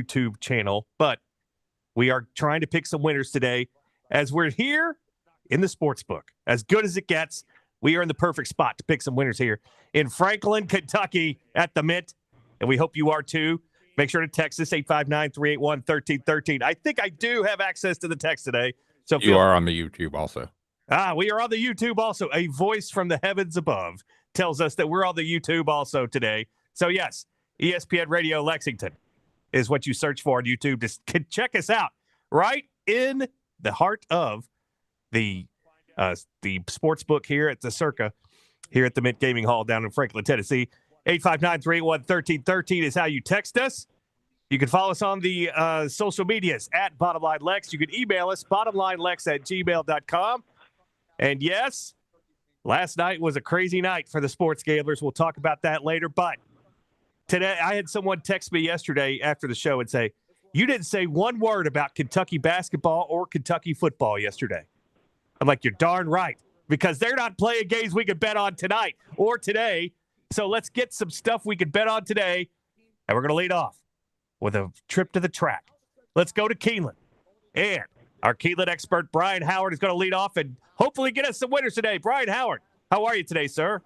YouTube channel, but we are trying to pick some winners today as we're here in the sports book. As good as it gets, we are in the perfect spot to pick some winners here in Franklin, Kentucky at the Mint, and we hope you are too. Make sure to text us 859-381-1313. I think I do have access to the text today. So you are on the YouTube also. We are on the YouTube also. A voice from the heavens above tells us that we're on the YouTube also today. So, yes, ESPN Radio Lexington is what you search for on YouTube. Just check us out right in the heart of the sports book here at the Circa, here at the Mint Gaming Hall down in Franklin, Tennessee. 859-381-1313 is how you text us. You can follow us on the social medias at BottomLineLex. You can email us, bottomlinelex@gmail.com. And yes, last night was a crazy night for the sports gamblers. We'll talk about that later. But today, I had someone text me yesterday after the show and say, you didn't say one word about Kentucky basketball or Kentucky football yesterday. I'm like, you're darn right, because they're not playing games we could bet on tonight or today. So let's get some stuff we could bet on today. And we're going to lead off with a trip to the track. Let's go to Keeneland. And our Keeneland expert, Brian Howard, is going to lead off and hopefully get us some winners today. Brian Howard, how are you today, sir?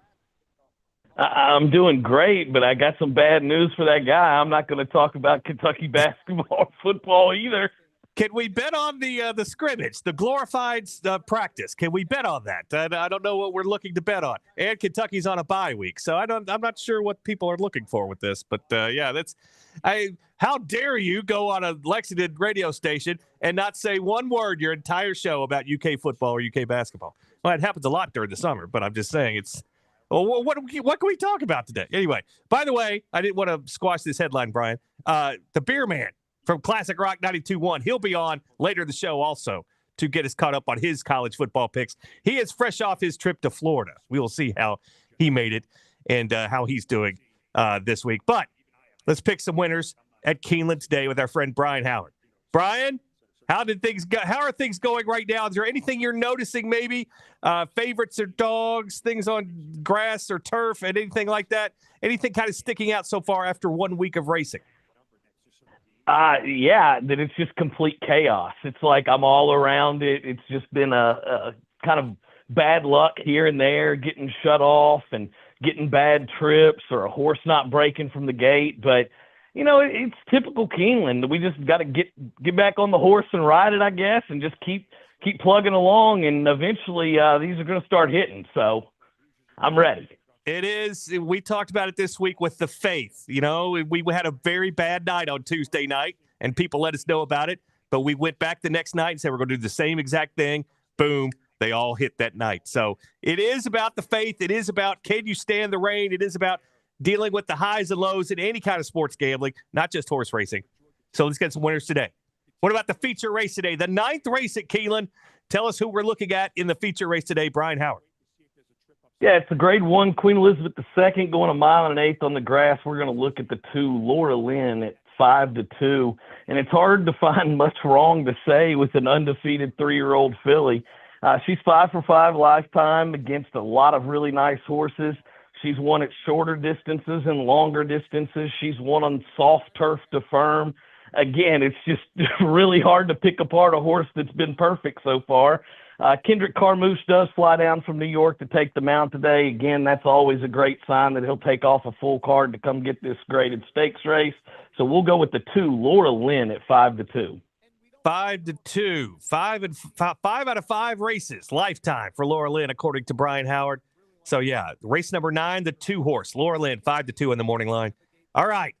I'm doing great, but I got some bad news for that guy. I'm not going to talk about Kentucky basketball or football either. Can we bet on the scrimmage, the glorified practice? Can we bet on that? I don't know what we're looking to bet on. And Kentucky's on a bye week, so I'm not sure what people are looking for with this. But yeah, how dare you go on a Lexington radio station and not say one word your entire show about UK football or UK basketball? Well, it happens a lot during the summer, but I'm just saying it's. Well, what can we talk about today? Anyway, by the way, I didn't want to squash this headline, Brian. The Beer Man from Classic Rock 92.1, he'll be on later in the show also to get us caught up on his college football picks. He is fresh off his trip to Florida. We will see how he made it and how he's doing this week. But let's pick some winners at Keeneland today with our friend Brian Howard. Brian, how are things going right now? Is there anything you're noticing maybe? Favorites or dogs, things on grass or turf, and anything like that? Anything kind of sticking out so far after 1 week of racing? Yeah, that it's just complete chaos. It's like I'm all around it. It's just been a kind of bad luck here and there, getting shut off and getting bad trips or a horse not breaking from the gate. But, you know, it's typical Keeneland. We just got to get back on the horse and ride it, I guess, and just keep plugging along. And eventually these are going to start hitting. So I'm ready. It is. We talked about it this week with the Faith. You know, we had a very bad night on Tuesday night, and people let us know about it. But we went back the next night and said we're going to do the same exact thing. Boom. They all hit that night. So it is about the Faith. It is about can you stand the rain. It is about dealing with the highs and lows in any kind of sports gambling, not just horse racing. So let's get some winners today. What about the feature race today? The 9th race at Keeneland. Tell us who we're looking at in the feature race today, Brian Howard. Yeah, it's a grade 1, Queen Elizabeth II, going 1 1/8 on the grass. We're going to look at the 2, Laura Lynn, at 5-2. And it's hard to find much wrong to say with an undefeated 3-year-old filly. She's 5 for 5 lifetime against a lot of really nice horses. She's won at shorter distances and longer distances. She's won on soft turf to firm. Again, it's just really hard to pick apart a horse that's been perfect so far. Kendrick Carmouche does fly down from New York to take the mount today. Again, that's always a great sign that he'll take off a full card to come get this graded stakes race. So we'll go with the 2, Laura Lynn, at 5-2. 5-2. 5 out of 5 races lifetime for Laura Lynn, according to Brian Howard. So yeah, race number 9, the 2 horse, Laura Lynn, 5-2 in the morning line. All right,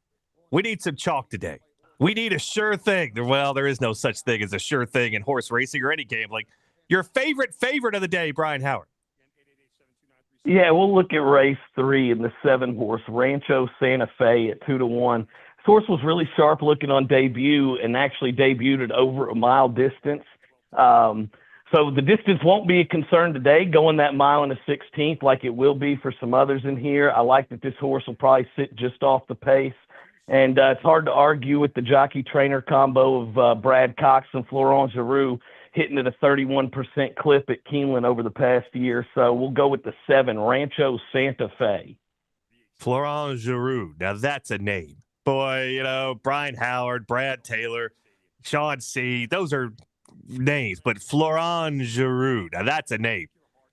we need some chalk today. We need a sure thing. Well, there is no such thing as a sure thing in horse racing or any gambling. Your favorite of the day, Brian Howard. Yeah, we'll look at race 3 in the 7 horse, Rancho Santa Fe at 2-1. This horse was really sharp looking on debut and actually debuted at over a mile distance. So the distance won't be a concern today, going that 1 1/16 like it will be for some others in here. I like that this horse will probably sit just off the pace. And it's hard to argue with the jockey-trainer combo of Brad Cox and Florent Giroux hitting at a 31% clip at Keeneland over the past year. So we'll go with the 7, Rancho Santa Fe. Florent Giroux. Now that's a name. boy, Brian Howard, Brad Taylor, Sean C. Those are names, but Florent Giroux, now that's a name.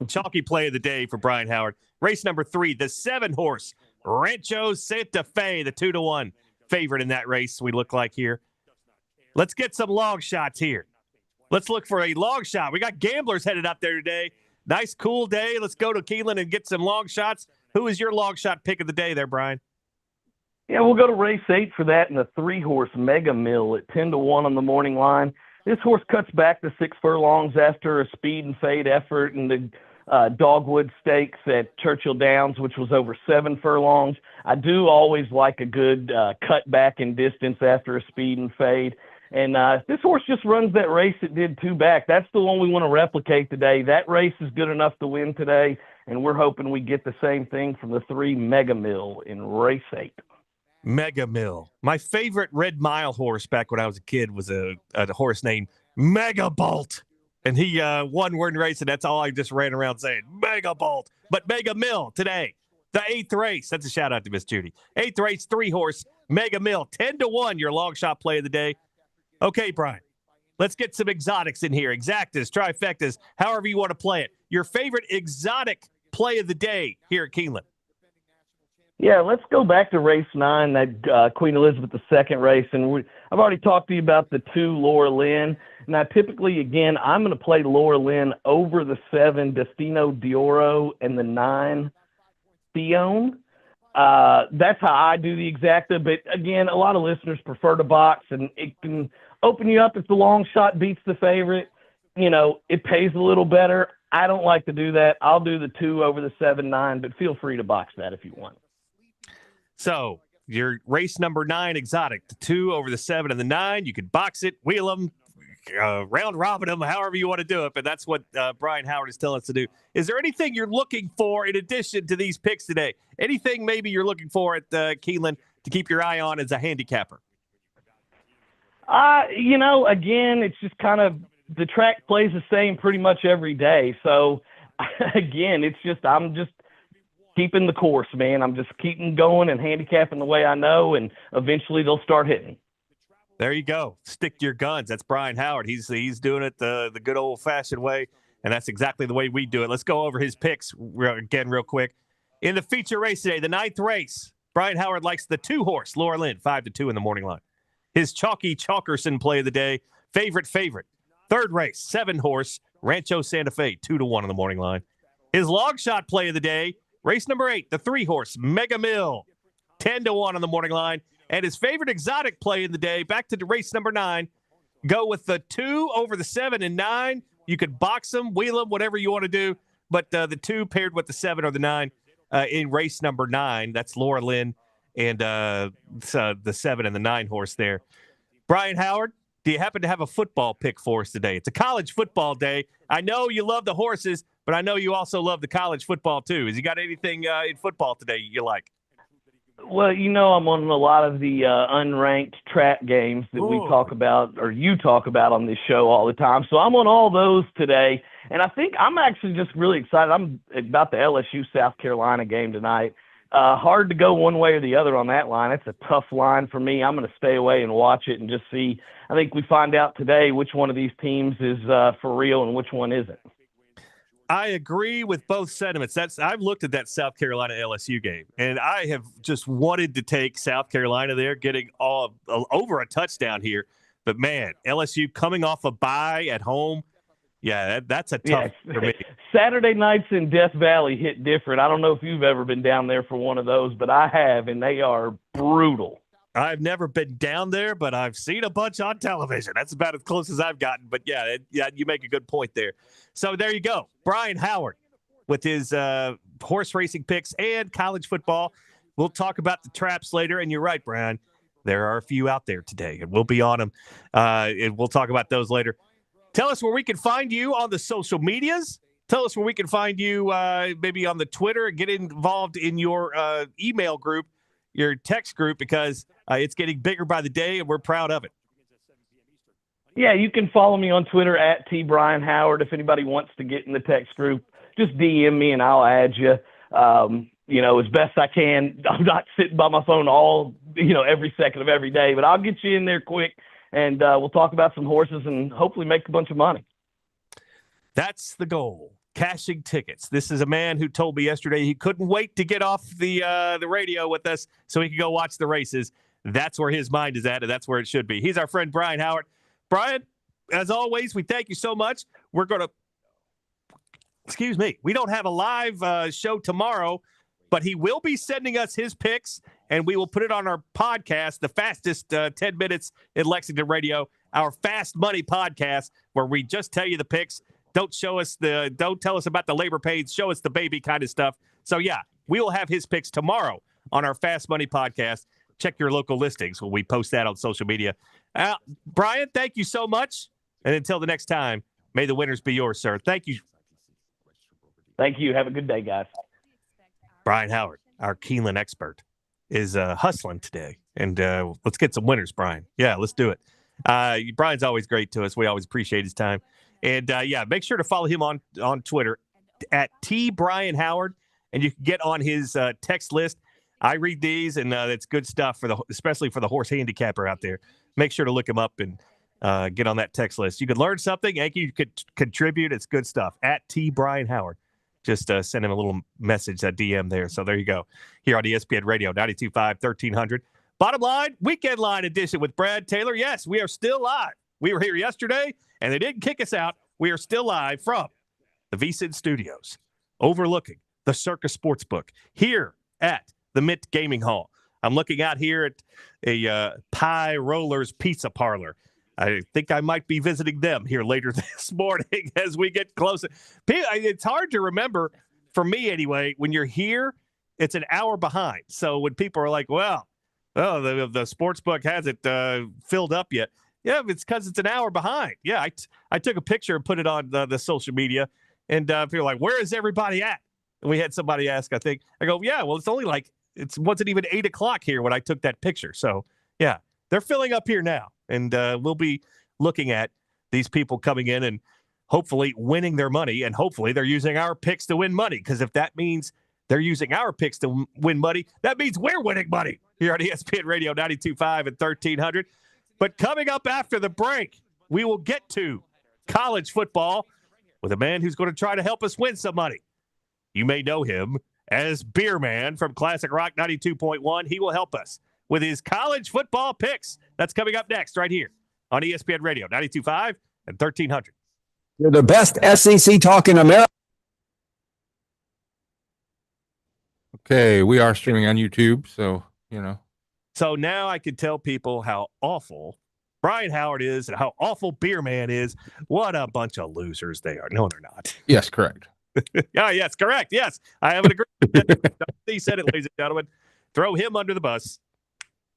Chalky play of the day for Brian Howard. Race number 3, the 7-horse Rancho Santa Fe, the 2-1 favorite in that race we look like here. Let's get some long shots here. Let's look for a long shot. We got gamblers headed up there today. Nice, cool day. Let's go to Keeneland and get some long shots. Who is your long shot pick of the day there, Brian? Yeah, we'll go to race 8 for that, and the 3-horse Mega Mill at 10-1 on the morning line. This horse cuts back to 6 furlongs after a speed and fade effort in the Dogwood Stakes at Churchill Downs, which was over 7 furlongs. I do always like a good cut back in distance after a speed and fade. And this horse just runs that race it did 2 back. That's the one we want to replicate today. That race is good enough to win today, and we're hoping we get the same thing from the 3 Mega Mill in race 8. Mega Mill. My favorite Red Mile horse back when I was a kid was a horse named Mega Bolt. And he won one race, and that's all I just ran around saying, Mega Bolt. But Mega Mill today, the 8th race. That's a shout-out to Miss Judy. 8th race, 3-horse, Mega Mill, 10-1, your long shot play of the day. Okay, Brian, let's get some exotics in here. Exactas, trifectas, however you want to play it. Your favorite exotic play of the day here at Keeneland. Yeah, let's go back to race 9, that Queen Elizabeth II race. And I've already talked to you about the 2 Laura Lynn. Now, typically, again, I'm going to play Laura Lynn over the 7 Destino d'Oro and the 9 Theon. That's how I do the exacta. But, again, a lot of listeners prefer to box, and it can open you up if the long shot beats the favorite. It pays a little better. I don't like to do that. I'll do the 2 over the 7-9, but feel free to box that if you want. So your race number 9 exotic, the 2 over the 7 and the 9, you could box it, wheel them, round robin them, however you want to do it. But that's what Brian Howard is telling us to do. Is there anything you're looking for in addition to these picks today? Anything maybe you're looking for at Keeneland to keep your eye on as a handicapper? Again, it's just kind of the track plays the same pretty much every day. So, again, I'm just keeping the course, man. I'm just keeping going and handicapping the way I know, and eventually they'll start hitting. There you go. Stick to your guns. That's Brian Howard. He's doing it the good old-fashioned way, and that's exactly the way we do it. Let's go over his picks again real quick. In the feature race today, the 9th race, Brian Howard likes the 2-horse, Laura Lynn, 5-2 in the morning line. His Chalky Chalkerson play of the day, favorite. 3rd race, 7-horse, Rancho Santa Fe, 2-1 in the morning line. His long shot play of the day, race number 8, the 3-horse, Mega Mill, 10-1 on the morning line. And his favorite exotic play in the day, back to the race number 9, go with the 2 over the 7 and 9. You could box them, wheel them, whatever you want to do. But the 2 paired with the 7 or the 9 in race number 9. That's Laura Lynn and the 7 and the 9 horse there. Brian Howard, do you happen to have a football pick for us today? It's a college football day. I know you love the horses, but I know you also love the college football too. Has you got anything in football today you like? Well, I'm on a lot of the unranked track games that we talk about, or you talk about on this show all the time. So I'm on all those today. And I think I'm actually just really excited. I'm about the LSU South Carolina game tonight. Hard to go one way or the other on that line. It's a tough line for me. I'm going to stay away and watch it and just see. I think we find out today which one of these teams is for real and which one isn't. I agree with both sentiments. I've looked at that South Carolina LSU game, and I have just wanted to take South Carolina there, getting over a touchdown here. But, man, LSU coming off a bye at home, that's a tough for me. Saturday nights in Death Valley hit different. I don't know if you've ever been down there for one of those, but I have, and they are brutal. I've never been down there, but I've seen a bunch on television. That's about as close as I've gotten. But, you make a good point there. So there you go. Brian Howard with his horse racing picks and college football. We'll talk about the traps later. And you're right, Brian. There are a few out there today, and we'll be on them. And we'll talk about those later. Tell us where we can find you on the social medias. Tell us where we can find you maybe on the Twitter and get involved in your email group, your text group, because it's getting bigger by the day, and we're proud of it. Yeah, you can follow me on Twitter at @TBrianHoward. If anybody wants to get in the text group, just DM me and I'll add you. as best I can. I'm not sitting by my phone every second of every day, but I'll get you in there quick, and we'll talk about some horses and hopefully make a bunch of money. That's the goal. Cashing tickets. This is a man who told me yesterday he couldn't wait to get off the radio with us so he could go watch the races. That's where his mind is at, and that's where it should be. He's our friend Brian Howard. Brian, as always, we thank you so much. We're going to we don't have a live show tomorrow, but he will be sending us his picks, and we will put it on our podcast, the fastest 10 minutes in Lexington radio, our Fast Money podcast, where we just tell you the picks. Don't tell us about the labor pains, show us the baby kind of stuff. So, yeah, we will have his picks tomorrow on our Fast Money podcast. Check your local listings when we post that on social media. Brian, thank you so much. And until the next time, may the winners be yours, sir. Thank you. Thank you. Have a good day, guys. Brian Howard, our Keeneland expert, is hustling today. And let's get some winners, Brian. Yeah, let's do it. Brian's always great to us. We always appreciate his time. And, make sure to follow him on Twitter at @TBrianHoward, and you can get on his text list. I read these, and it's good stuff, especially for the horse handicapper out there. Make sure to look him up and get on that text list. You could learn something, and you could contribute. It's good stuff. At @TBrianHoward. Just send him a little message, that DM there. So there you go. Here on ESPN Radio, 92.5, 1300. Bottom line, weekend line edition with Brad Taylor. Yes, we are still live. We were here yesterday, and they didn't kick us out. We are still live from the VSiN Studios, overlooking the Circus Sportsbook here at the Mint Gaming Hall. I'm looking out here at a Pie Rollers Pizza Parlor. I think I might be visiting them here later this morning as we get closer. It's hard to remember, for me anyway, when you're here, it's an hour behind. So when people are like, the sports book hasn't filled up yet. Yeah, it's because it's an hour behind. Yeah, I took a picture and put it on the social media, and people are like, where is everybody at? And we had somebody ask, I go, yeah, well, it's only wasn't even 8 o'clock here when I took that picture. So, yeah, they're filling up here now. And we'll be looking at these people coming in and hopefully winning their money. And hopefully they're using our picks to win money. Because if that means they're using our picks to win money, that means we're winning money here on ESPN Radio 92.5 and 1300. But coming up after the break, we will get to college football with a man who's going to try to help us win some money. You may know him as Beer Man from Classic Rock 92.1. He will help us with his college football picks. That's coming up next right here on ESPN Radio 92.5 and 1300. You're the best SEC talk in America. Okay, we are streaming on YouTube, so, So now I can tell people how awful Brian Howard is and how awful Beer Man is. What a bunch of losers they are. No, they're not. Yes, correct. Yes, correct. Yes, I have an agreement. He said it, ladies and gentlemen. Throw him under the bus.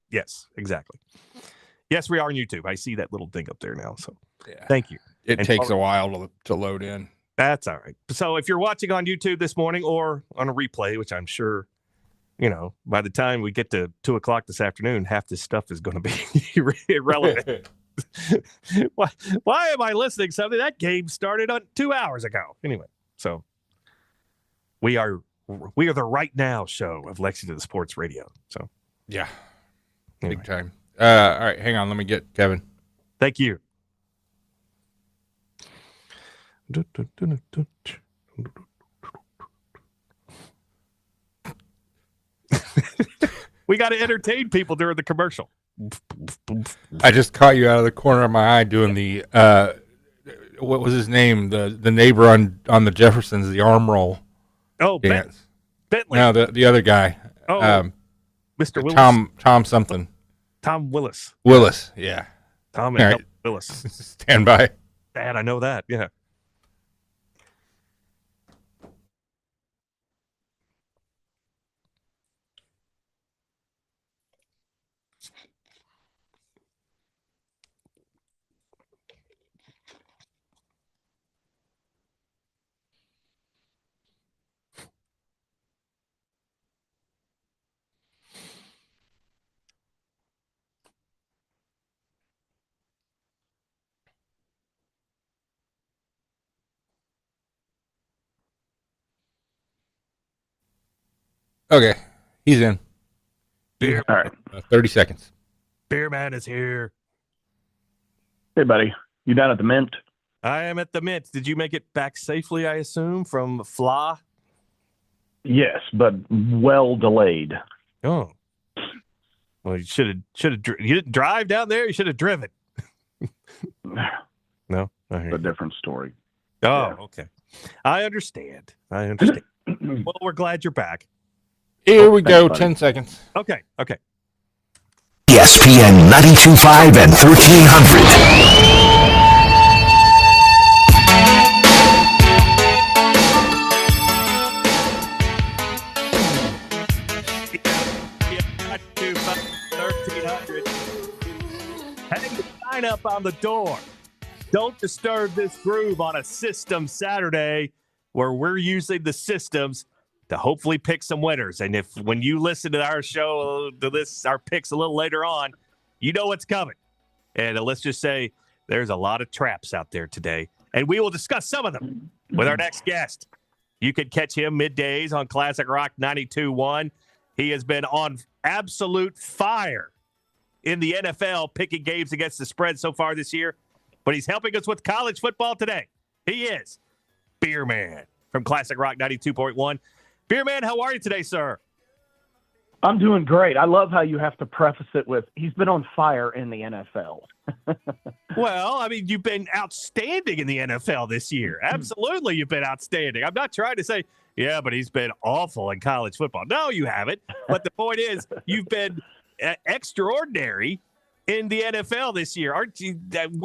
Yes, exactly. Yes, we are on YouTube. I see that little thing up there now. So Thank you. It takes a while to load in. That's all right. So if you're watching on YouTube this morning or on a replay, which I'm sure, by the time we get to 2 o'clock this afternoon, half this stuff is going to be irrelevant. Why am I listening to something? That game started 2 hours ago. Anyway, so we are the Right Now show of Lexington Sports Radio. So yeah. Anyway. Big time. All right, hang on. Let me get Kevin. Thank you. We got to entertain people during the commercial. I just caught you out of the corner of my eye doing the what was his name? The neighbor on the Jeffersons, the arm roll. Oh, dance. Bentley. No, the other guy. Oh, Mr. Willis. Tom something. Tom Willis. Willis, yeah. Tom and right. Willis. Stand by. Dad, I know that. Yeah. Okay, he's in. Beer, All right. 30 seconds. Beer Man is here. Hey, buddy. You down at the Mint? I am at the Mint. Did you make it back safely, I assume, from Fla? Yes, but well delayed. Oh. Well, you should have. You didn't drive down there. You should have driven. No, A different story. Oh, Yeah. okay. I understand. Well, we're glad you're back. Here we go. buddy. 10 seconds. Okay. ESPN 92.5 and 1300. Hang the sign up on the door. Don't disturb this groove on a system Saturday where we're using the systems to hopefully pick some winners. And if when you listen to our show, our picks a little later on, you know what's coming. And let's just say there's a lot of traps out there today. And we will discuss some of them with our next guest. You can catch him middays on Classic Rock 92.1. He has been on absolute fire in the NFL, picking games against the spread so far this year. But he's helping us with college football today. He is Beer Man from Classic Rock 92.1. Beer Man, how are you today, sir? I'm doing great. I love how you have to preface it with, he's been on fire in the NFL. Well, I mean, you've been outstanding in the NFL this year. Absolutely, you've been outstanding. I'm not trying to say, yeah, but he's been awful in college football. No, you haven't. But the point is, you've been extraordinary in the NFL this year. Aren't you?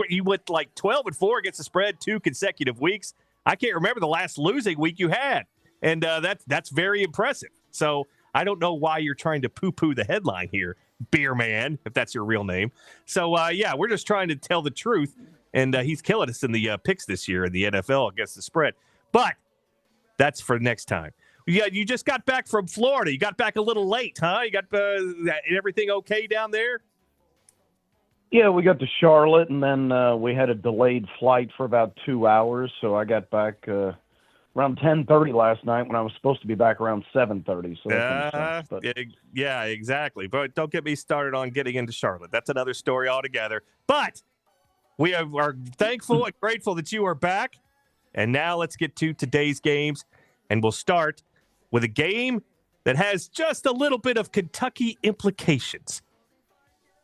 You went like 12-4 against the spread 2 consecutive weeks. I can't remember the last losing week you had. And that's very impressive. So I don't know why you're trying to poo-poo the headline here, Beer Man, if that's your real name. So, yeah, we're just trying to tell the truth. And he's killing us in the picks this year in the NFL against the spread. But that's for next time. Yeah, you just got back from Florida. You got back a little late, huh? You got everything okay down there? Yeah, we got to Charlotte, and then we had a delayed flight for about 2 hours. So I got back around 10:30 last night when I was supposed to be back around 7:30. So that kind of sucks, yeah, exactly. But don't get me started on getting into Charlotte. That's another story altogether. But we are thankful and grateful that you are back. And now let's get to today's games. And we'll start with a game that has just a little bit of Kentucky implications.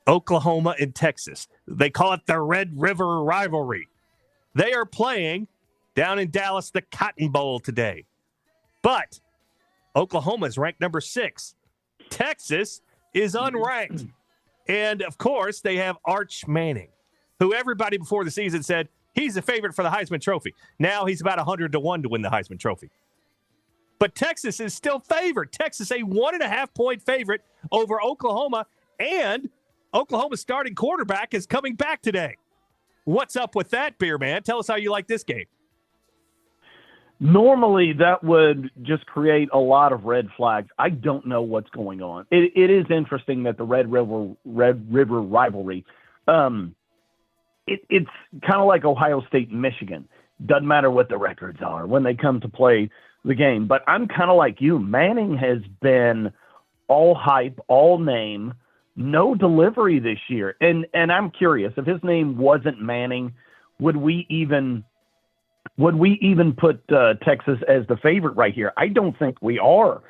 Oklahoma and Texas. They call it the Red River rivalry. They are playing down in Dallas, the Cotton Bowl today. But Oklahoma is ranked number 6. Texas is unranked. And, of course, they have Arch Manning, who everybody before the season said he's the favorite for the Heisman Trophy. Now he's about 100-1 to win the Heisman Trophy. But Texas is still favored. Texas, a 1.5-point favorite over Oklahoma. And Oklahoma's starting quarterback is coming back today. What's up with that, Beer Man? Tell us how you like this game. Normally, that would just create a lot of red flags. I don't know what's going on. It is interesting that the Red River rivalry, it's kind of like Ohio State and Michigan. Doesn't matter what the records are when they come to play the game. But I'm kind of like you. Manning has been all hype, all name, no delivery this year. And I'm curious, if his name wasn't Manning, would we even put Texas as the favorite right here? I don't think we are.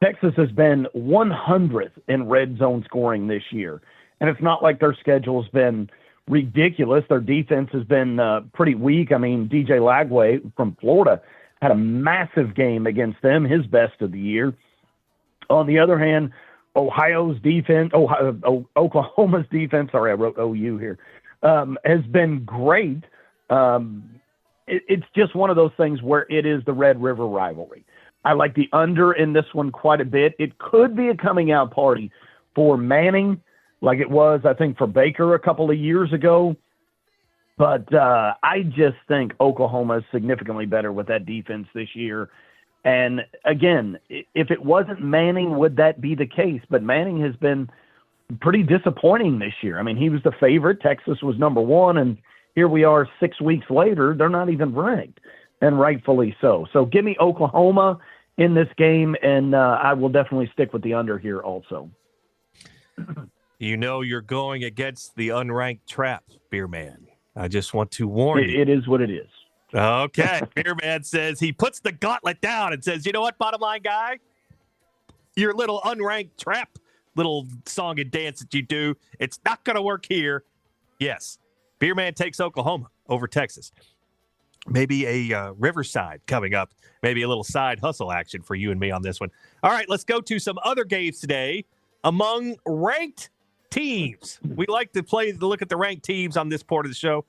Texas has been 100th in red zone scoring this year. And it's not like their schedule's been ridiculous. Their defense has been pretty weak. I mean, DJ Lagway from Florida had a massive game against them, his best of the year. On the other hand, Oklahoma's defense, sorry, I wrote OU here, has been great. It's just one of those things where it is the Red River rivalry. I like the under in this one quite a bit. It could be a coming out party for Manning, like it was, I think, for Baker a couple of years ago. But I just think Oklahoma is significantly better with that defense this year. And again, if it wasn't Manning, would that be the case? But Manning has been pretty disappointing this year. I mean, he was the favorite. Texas was number 1, and here we are 6 weeks later. They're not even ranked, and rightfully so. So give me Oklahoma in this game, and I will definitely stick with the under here also. You know you're going against the unranked trap, Beer Man. I just want to warn you. It is what it is. Okay. Beer Man says he puts the gauntlet down and says, you know what, bottom line guy? Your little unranked trap, little song and dance that you do, it's not going to work here. Yes. Beer Man takes Oklahoma over Texas. Maybe a Riverside coming up. Maybe a little side hustle action for you and me on this one. All right, let's go to some other games today among ranked teams. We like to look at the ranked teams on this part of the show.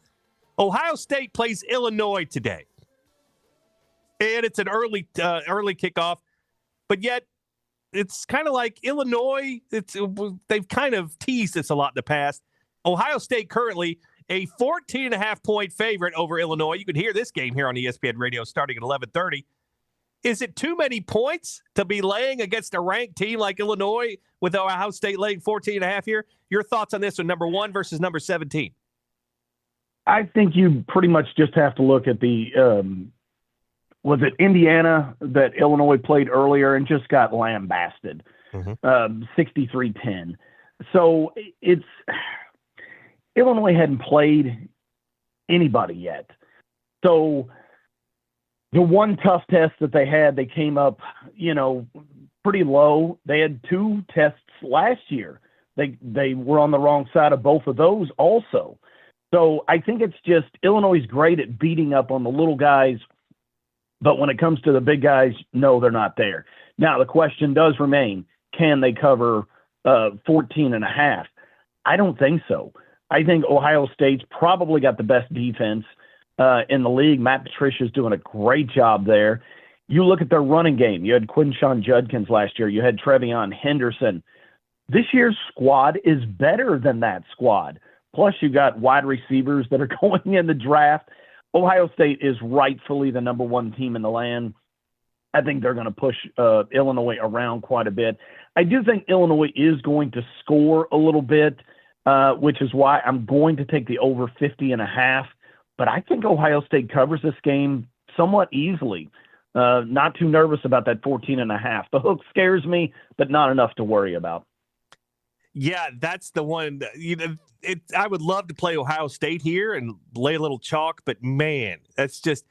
Ohio State plays Illinois today. And it's an early kickoff, but yet it's kind of like Illinois. They've kind of teased this a lot in the past. Ohio State currently a 14.5-point favorite over Illinois. You can hear this game here on ESPN Radio starting at 11:30. Is it too many points to be laying against a ranked team like Illinois with Ohio State laying 14.5 here? Your thoughts on this one, number 1 versus number 17? I think you pretty much just have to look at the was it Indiana that Illinois played earlier and just got lambasted, 63-10. So it's Illinois hadn't played anybody yet. So the one tough test that they came up, pretty low. They had 2 tests last year. They were on the wrong side of both of those also. So I think it's just Illinois is great at beating up on the little guys, but when it comes to the big guys, no, they're not there. Now, the question does remain, can they cover 14.5? I don't think so. I think Ohio State's probably got the best defense in the league. Matt Patricia's doing a great job there. You look at their running game. You had Quinshon Judkins last year. You had Trevion Henderson. This year's squad is better than that squad. Plus, you got wide receivers that are going in the draft. Ohio State is rightfully the number 1 team in the land. I think they're going to push Illinois around quite a bit. I do think Illinois is going to score a little bit, which is why I'm going to take the over 50.5. But I think Ohio State covers this game somewhat easily. Not too nervous about that 14.5. The hook scares me, but not enough to worry about. Yeah, that's the one. I would love to play Ohio State here and lay a little chalk, but man, that's just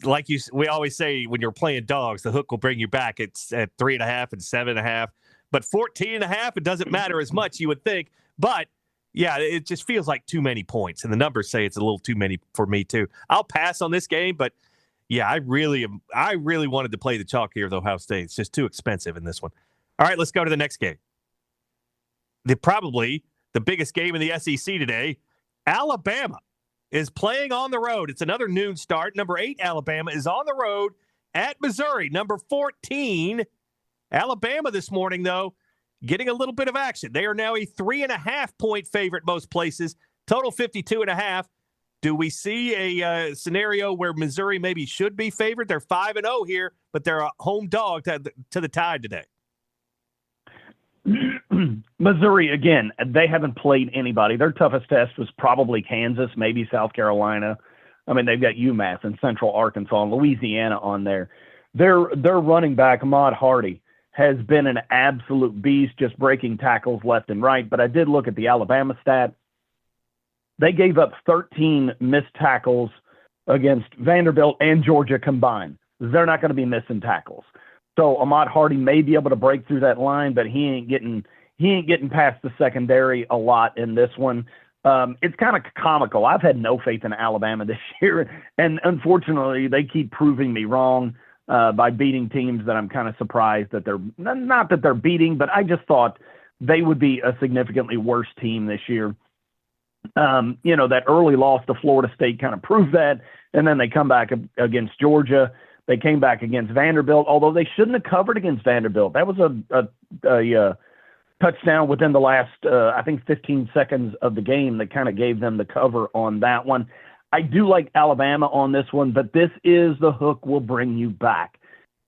like we always say when you're playing dogs, the hook will bring you back. It's at 3.5 and 7.5, but 14.5, it doesn't matter as much, you would think. But yeah, it just feels like too many points, and the numbers say it's a little too many for me too. I'll pass on this game, but yeah, I really wanted to play the chalk here with Ohio State. It's just too expensive in this one. All right, let's go to the next game. Probably the biggest game in the SEC today. Alabama is playing on the road. It's another noon start. Number 8, Alabama, is on the road at Missouri. Number 14, Alabama this morning, though, getting a little bit of action. They are now a 3.5-point favorite most places. Total 52.5. Do we see a scenario where Missouri maybe should be favored? They're 5-0 here, but they're a home dog to the Tide today. Missouri, again, they haven't played anybody. Their toughest test was probably Kansas, maybe South Carolina. I mean, they've got UMass and Central Arkansas and Louisiana on there. Their running back, Ahmad Hardy, has been an absolute beast, just breaking tackles left and right. But I did look at the Alabama stat. They gave up 13 missed tackles against Vanderbilt and Georgia combined. They're not going to be missing tackles. So Ahmad Hardy may be able to break through that line, but he ain't getting past the secondary a lot in this one. It's kind of comical. I've had no faith in Alabama this year, and unfortunately, they keep proving me wrong by beating teams that I'm kind of surprised that they're not that they're beating, but I just thought they would be a significantly worse team this year. That early loss to Florida State kind of proved that, and then they come back against Georgia. They came back against Vanderbilt, although they shouldn't have covered against Vanderbilt. That was a touchdown within the last, 15 seconds of the game that kind of gave them the cover on that one. I do like Alabama on this one, but this is the hook will bring you back.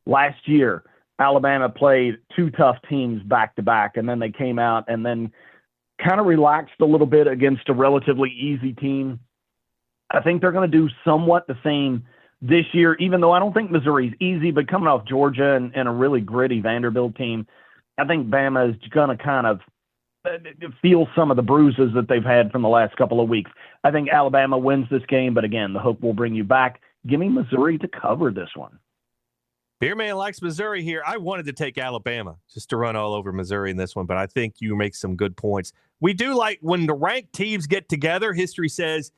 Last year, Alabama played 2 tough teams back-to-back, and then they came out and then kind of relaxed a little bit against a relatively easy team. I think they're going to do somewhat the same this year, even though I don't think Missouri's easy, but coming off Georgia and a really gritty Vanderbilt team, I think Bama is going to kind of feel some of the bruises that they've had from the last couple of weeks. I think Alabama wins this game, but again, the hook will bring you back. Give me Missouri to cover this one. Beerman likes Missouri here. I wanted to take Alabama just to run all over Missouri in this one, but I think you make some good points. We do like when the ranked teams get together. History says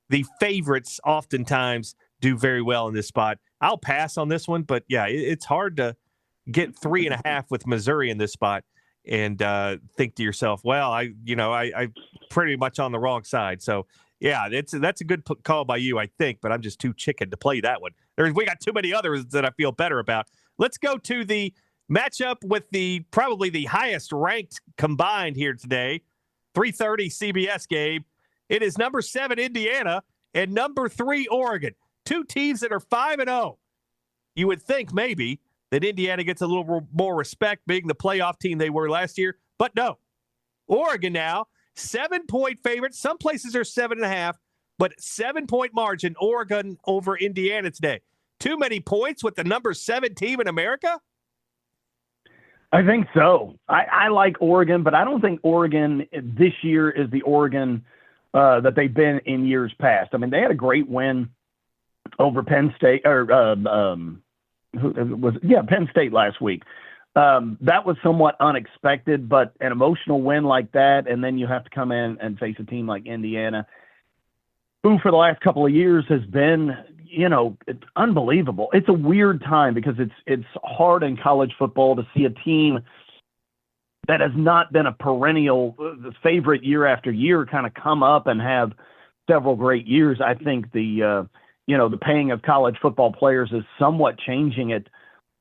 the favorites oftentimes do very well in this spot. I'll pass on this one, but yeah, it's hard to get 3.5 with Missouri in this spot and think to yourself, well, I pretty much on the wrong side. So yeah, that's a good call by you, I think, but I'm just too chicken to play that one. We got too many others that I feel better about. Let's go to the matchup with probably the highest ranked combined here today, 3:30 CBS game. It is number 7 Indiana and number 3 Oregon, two teams that are 5-0. You would think maybe that Indiana gets a little more respect being the playoff team they were last year, but no. Oregon now 7-point favorites. Some places are 7.5, but 7-point margin, Oregon over Indiana today. Too many points with the number 7 team in America? I think so. I like Oregon, but I don't think Oregon this year is the Oregon that they've been in years past. I mean, they had a great win over Penn State, Penn State last week. That was somewhat unexpected, but an emotional win like that, and then you have to come in and face a team like Indiana, who for the last couple of years has been, it's unbelievable. It's a weird time because it's hard in college football to see a team that has not been a perennial favorite year after year kind of come up and have several great years. I think the paying of college football players is somewhat changing it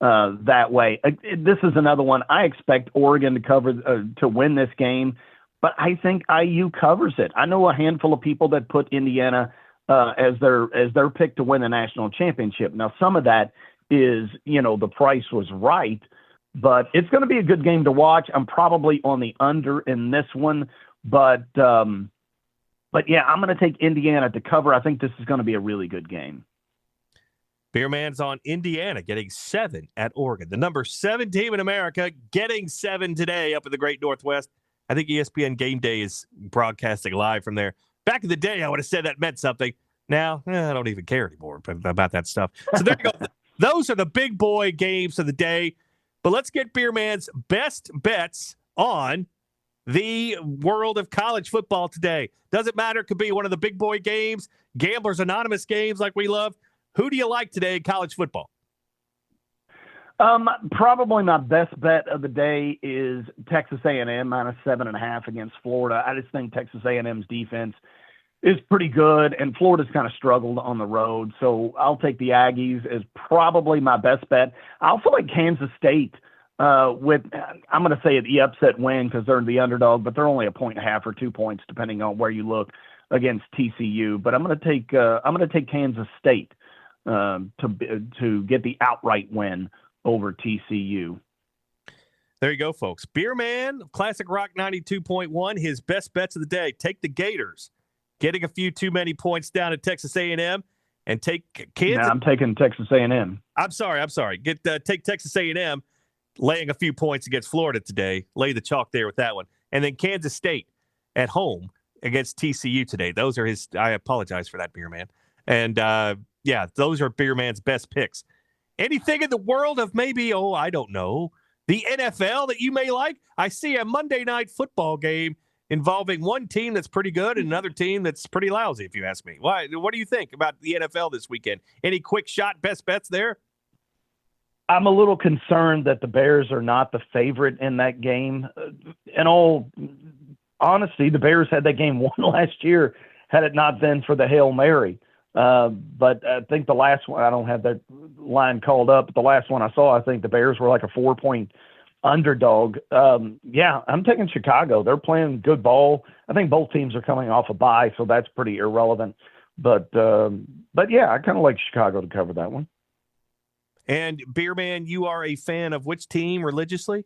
that way. This is another one. I expect Oregon to cover to win this game, but I think IU covers it. I know a handful of people that put Indiana as their pick to win the national championship. Now, some of that is, the price was right, but it's going to be a good game to watch. I'm probably on the under in this one, but yeah, I'm going to take Indiana to cover. I think this is going to be a really good game. Beerman's on Indiana getting 7 at Oregon. The number 7 team in America getting 7 today up in the Great Northwest. I think ESPN Game Day is broadcasting live from there. Back in the day, I would have said that meant something. Now, I don't even care anymore about that stuff. So there you go. Those are the big boy games of the day. But let's get Beerman's best bets on the world of college football today. Doesn't matter. It could be one of the big boy games, Gamblers Anonymous games like we love. Who do you like today in college football? Probably my best bet of the day is Texas A&M minus 7.5 against Florida. I just think Texas A&M's defense is pretty good, and Florida's kind of struggled on the road. So I'll take the Aggies as probably my best bet. I also like Kansas State I'm going to say the upset win because they're the underdog, but they're only 1.5 or 2 points depending on where you look against TCU. But I'm going to take Kansas State to get the outright win over TCU. There you go, folks. Beerman, Classic Rock 92.1, his best bets of the day. Take the Gators, getting a few too many points down at Texas A&M, and take Kansas. No, I'm taking Texas A&M. I'm sorry. Take Texas A&M, laying a few points against Florida today. Lay the chalk there with that one. And then Kansas State at home against TCU today. Those are his – I apologize for that, Beerman. And, yeah, those are Beerman's best picks. Anything in the world of maybe, I don't know, the NFL that you may like? I see a Monday Night Football game involving one team that's pretty good and another team that's pretty lousy, if you ask me. Why? What do you think about the NFL this weekend? Any quick shot best bets there? I'm a little concerned that the Bears are not the favorite in that game. In all honesty, the Bears had that game won last year had it not been for the Hail Mary. But I think the last one, I don't have that line called up, but the last one I saw, I think the Bears were like a 4-point underdog. Yeah, I'm taking Chicago. They're playing good ball. I think both teams are coming off a bye, so that's pretty irrelevant. But yeah, I kind of like Chicago to cover that one. And Beerman, you are a fan of which team religiously?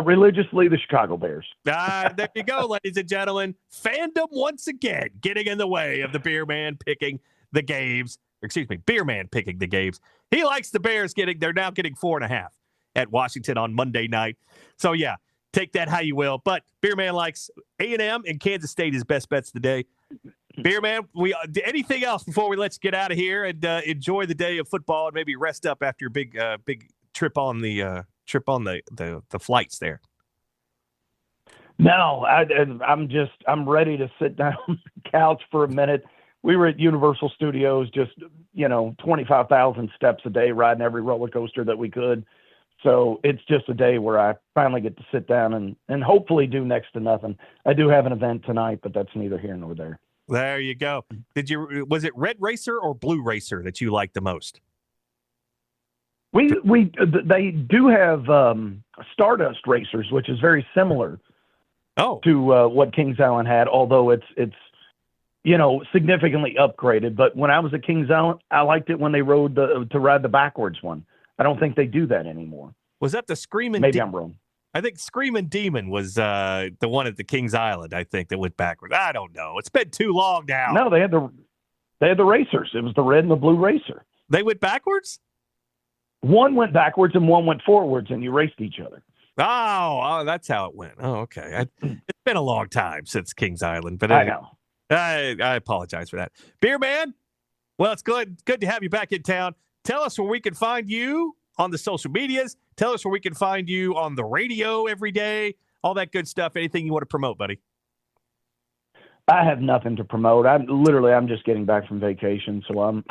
Religiously, the Chicago Bears. There you go, ladies and gentlemen. Fandom once again getting in the way of the Beerman picking the games. Beer Man picking the games. He likes the Bears they're now getting 4.5 at Washington on Monday night. So, yeah, take that how you will. But Beer Man likes A&M and Kansas State as best bets today. Beer Man, anything else before we let you get out of here and enjoy the day of football and maybe rest up after your big trip on the flights there? No, I'm ready to sit down on the couch for a minute. We were at Universal Studios, just 25,000 steps a day, riding every roller coaster that we could. So it's just a day where I finally get to sit down and hopefully do next to nothing. I do have an event tonight, but that's neither here nor there. There you go. Was it Red Racer or Blue Racer that you liked the most? They do have Stardust Racers, which is very similar to what Kings Island had, although it's significantly upgraded. But when I was at Kings Island, I liked it when they rode to ride the backwards one. I don't think they do that anymore. Was that the Screaming? Maybe I'm wrong. I think Screaming Demon was the one at the Kings Island, I think, that went backwards. I don't know. It's been too long now. No, they had the racers. It was the red and the blue racer. They went backwards? One went backwards and one went forwards, and you raced each other. Oh, that's how it went. Oh, okay. It's been a long time since Kings Island, but I know. I apologize for that. Beer Man, well, it's good to have you back in town. Tell us where we can find you on the social medias. Tell us where we can find you on the radio every day, all that good stuff. Anything you want to promote, buddy? I have nothing to promote. I'm just getting back from vacation, so I'm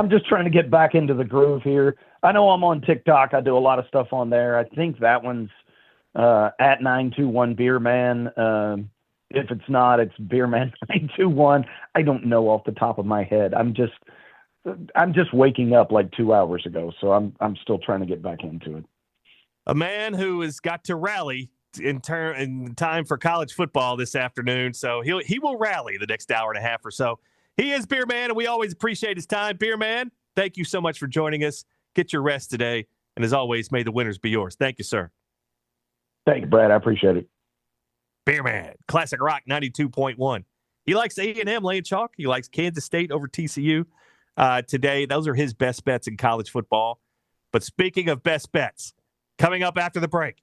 just trying to get back into the groove here. I know I'm on TikTok. I do a lot of stuff on there. I think that one's at 921 Beer Man. If it's not, it's Beer Man 921. I don't know off the top of my head. I'm just waking up like 2 hours ago, so I'm still trying to get back into it. A man who has got to rally in time for college football this afternoon, so he will rally the next hour and a half or so. He is Beer Man, and we always appreciate his time. Beer Man, thank you so much for joining us. Get your rest today, and as always, may the winners be yours. Thank you, sir. Thank you, Brad. I appreciate it. Beer Man, Classic Rock 92.1. He likes A&M laying chalk. He likes Kansas State over TCU. Today, those are his best bets in college football. But speaking of best bets, coming up after the break,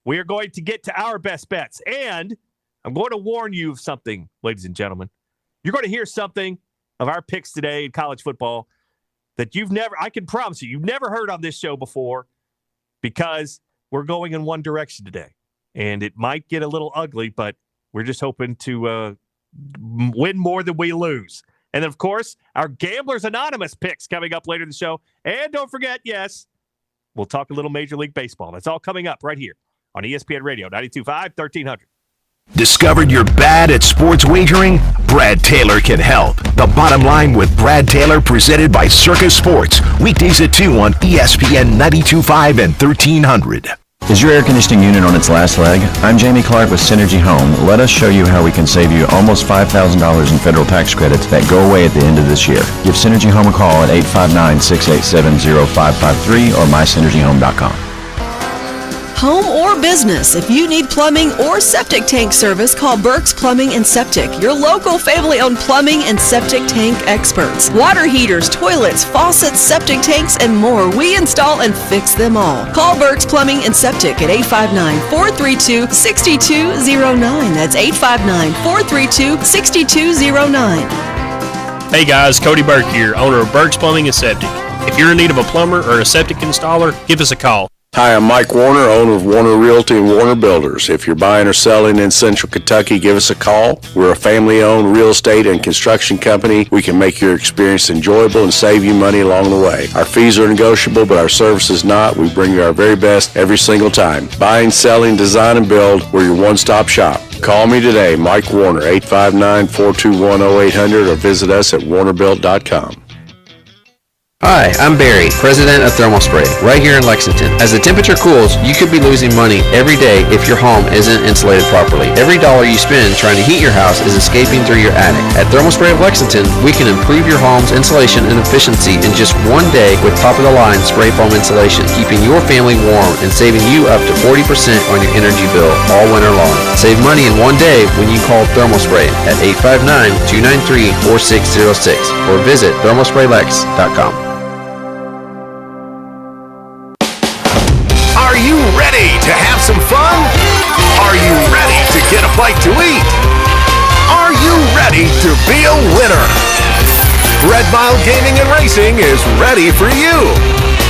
we are going to get to our best bets. And I'm going to warn you of something, ladies and gentlemen. You're going to hear something of our picks today in college football that I can promise you've never heard on this show before, because we're going in one direction today. And it might get a little ugly, but we're just hoping to win more than we lose. And, of course, our Gamblers Anonymous picks coming up later in the show. And don't forget, yes, we'll talk a little Major League Baseball. That's all coming up right here on ESPN Radio, 92.5, 1300. Discovered you're bad at sports wagering? Brad Taylor can help. The Bottom Line with Brad Taylor, presented by Circus Sports. Weekdays at 2 on ESPN 92.5 and 1300. Is your air conditioning unit on its last leg? I'm Jamie Clark with Synergy Home. Let us show you how we can save you almost $5,000 in federal tax credits that go away at the end of this year. Give Synergy Home a call at 859-687-0553 or mysynergyhome.com. Home or business, if you need plumbing or septic tank service, call Burke's Plumbing and Septic, your local family-owned plumbing and septic tank experts. Water heaters, toilets, faucets, septic tanks, and more. We install and fix them all. Call Burke's Plumbing and Septic at 859-432-6209. That's 859-432-6209. Hey guys, Cody Burke here, owner of Burke's Plumbing and Septic. If you're in need of a plumber or a septic installer, give us a call. Hi, I'm Mike Warner, owner of Warner Realty and Warner Builders. If you're buying or selling in Central Kentucky, give us a call. We're a family-owned real estate and construction company. We can make your experience enjoyable and save you money along the way. Our fees are negotiable, but our service is not. We bring you our very best every single time. Buying, selling, design, and build, we're your one-stop shop. Call me today, Mike Warner, 859-421-0800, or visit us at warnerbuilt.com. Hi, I'm Barry, president of Thermal Spray, right here in Lexington. As the temperature cools, you could be losing money every day if your home isn't insulated properly. Every dollar you spend trying to heat your house is escaping through your attic. At Thermal Spray of Lexington, we can improve your home's insulation and efficiency in just one day with top-of-the-line spray foam insulation, keeping your family warm and saving you up to 40% on your energy bill all winter long. Save money in one day when you call Thermal Spray at 859-293-4606 or visit thermalspraylex.com. Are you ready to have some fun? Are you ready to get a bite to eat? Are you ready to be a winner? Red Mile Gaming and Racing is ready for you.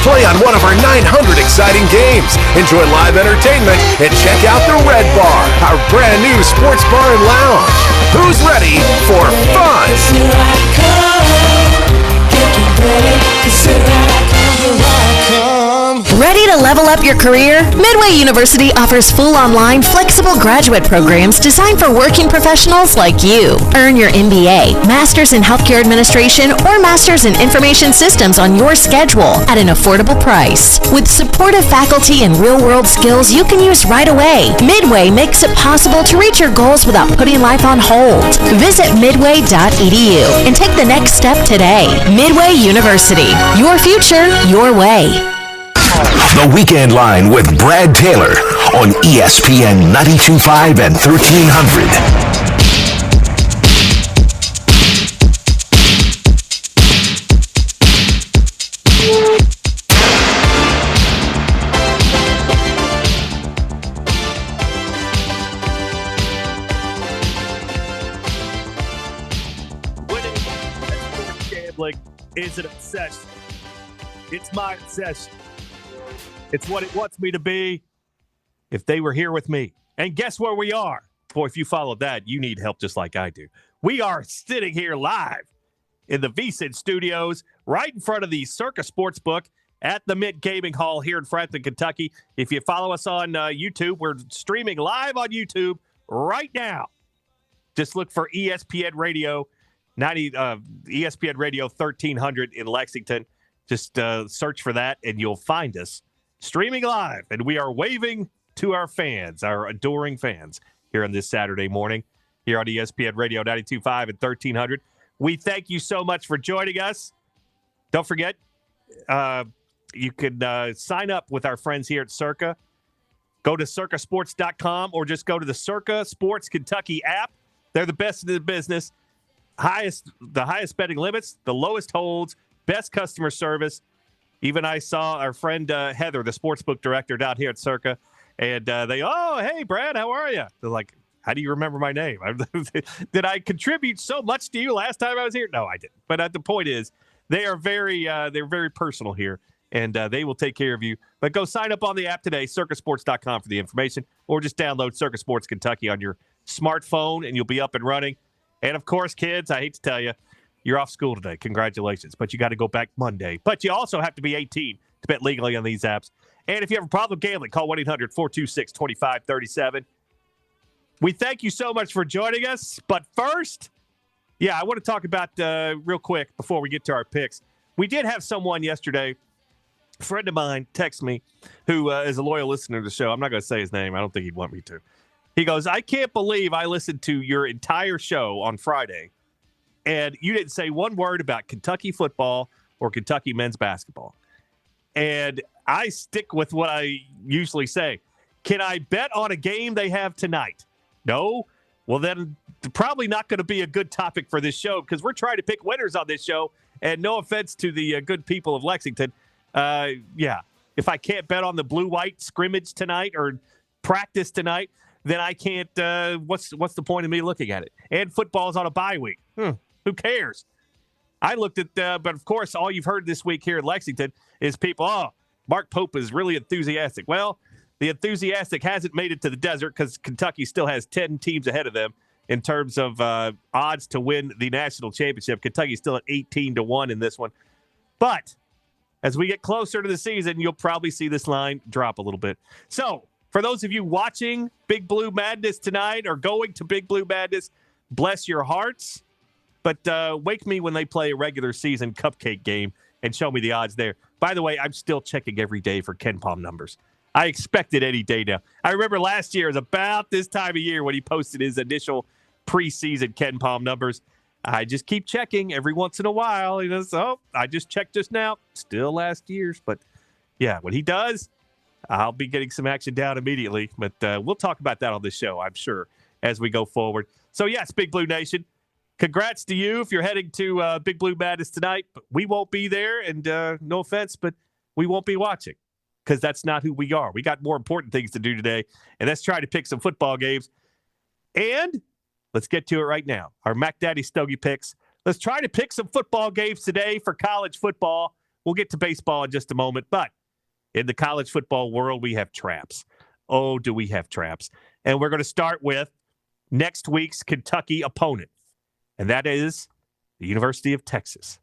Play on one of our 900 exciting games, enjoy live entertainment, and check out the Red Bar, our brand new sports bar and lounge. Who's ready for fun? Ready to level up your career? Midway University offers full online, flexible graduate programs designed for working professionals like you. Earn your MBA, Master's in Healthcare Administration, or Master's in Information Systems on your schedule at an affordable price. With supportive faculty and real-world skills you can use right away, Midway makes it possible to reach your goals without putting life on hold. Visit midway.edu and take the next step today. Midway University. Your future, your way. The Weekend Line with Brad Taylor on ESPN 92.5 and 1300. Winning at sports gambling is an obsession. It's my obsession. It's what it wants me to be if they were here with me. And guess where we are? Boy, if you follow that, you need help just like I do. We are sitting here live in the VSiN studios right in front of the Circa Sportsbook at the Mint Gaming Hall here in Frankfort, Kentucky. If you follow us on YouTube, we're streaming live on YouTube right now. Just look for ESPN Radio, ESPN Radio 1300 in Lexington. Just search for that and you'll find us streaming live. And we are waving to our fans, our adoring fans, here on this Saturday morning here on ESPN Radio 92.5 and 1300. We thank you so much for joining us. Don't forget, you can sign up with our friends here at Circa. Go to circasports.com or just go to the Circa Sports Kentucky app. They're the best in the business. The highest betting limits, the lowest holds, best customer service. Even I saw our friend Heather, the sportsbook director down here at Circa, and hey, Brad, how are you? They're like, how do you remember my name? Did I contribute so much to you last time I was here? No, I didn't. But the point is, they're very personal here, and they will take care of you. But go sign up on the app today, circasports.com for the information, or just download Circa Sports Kentucky on your smartphone, and you'll be up and running. And, of course, kids, I hate to tell you, you're off school today. Congratulations. But you got to go back Monday. But you also have to be 18 to bet legally on these apps. And if you have a problem gambling, call 1-800-426-2537. We thank you so much for joining us. But first, I want to talk about real quick before we get to our picks. We did have someone yesterday, a friend of mine, text me, who is a loyal listener to the show. I'm not going to say his name. I don't think he'd want me to. He goes, I can't believe I listened to your entire show on Friday, and you didn't say one word about Kentucky football or Kentucky men's basketball. And I stick with what I usually say. Can I bet on a game they have tonight? No? Well, then probably not going to be a good topic for this show because we're trying to pick winners on this show. And no offense to the good people of Lexington. If I can't bet on the blue-white scrimmage tonight or practice tonight, then I can't. What's the point of me looking at it? And football's on a bye week. Who cares? I looked at, but of course, all you've heard this week here in Lexington is people, Mark Pope is really enthusiastic. Well, the enthusiastic hasn't made it to the desert because Kentucky still has 10 teams ahead of them in terms of odds to win the national championship. Kentucky's still at 18-1 in this one. But as we get closer to the season, you'll probably see this line drop a little bit. So, for those of you watching Big Blue Madness tonight or going to Big Blue Madness, bless your hearts. But wake me when they play a regular season cupcake game and show me the odds there. By the way, I'm still checking every day for Ken Palm numbers. I expect it any day now. I remember last year, it was about this time of year when he posted his initial preseason Ken Palm numbers. I just keep checking every once in a while. He goes, oh, I just checked just now. Still last year's. But, yeah, when he does, I'll be getting some action down immediately. But we'll talk about that on the show, I'm sure, as we go forward. So, yes, Big Blue Nation, congrats to you if you're heading to Big Blue Madness tonight. But we won't be there, and no offense, but we won't be watching because that's not who we are. We got more important things to do today, and that's try to pick some football games. And let's get to it right now. Our Mac Daddy Stogie picks. Let's try to pick some football games today for college football. We'll get to baseball in just a moment, but in the college football world, we have traps. Oh, do we have traps? And we're going to start with next week's Kentucky opponent, and that is the University of Texas.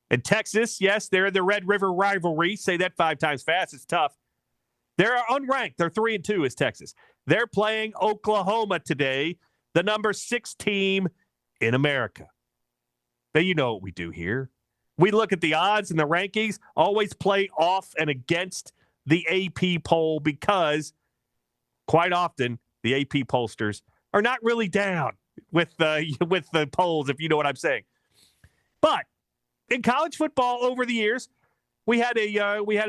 And Texas, yes, they're in the Red River rivalry. Say that 5 times fast. It's tough. They're unranked. They're 3-2 is Texas. They're playing Oklahoma today, the number 6 team in America. Now, you know what we do here. We look at the odds and the rankings, always play off and against the AP poll because quite often the AP pollsters are not really down with the polls, if you know what I'm saying. But in college football over the years, we had an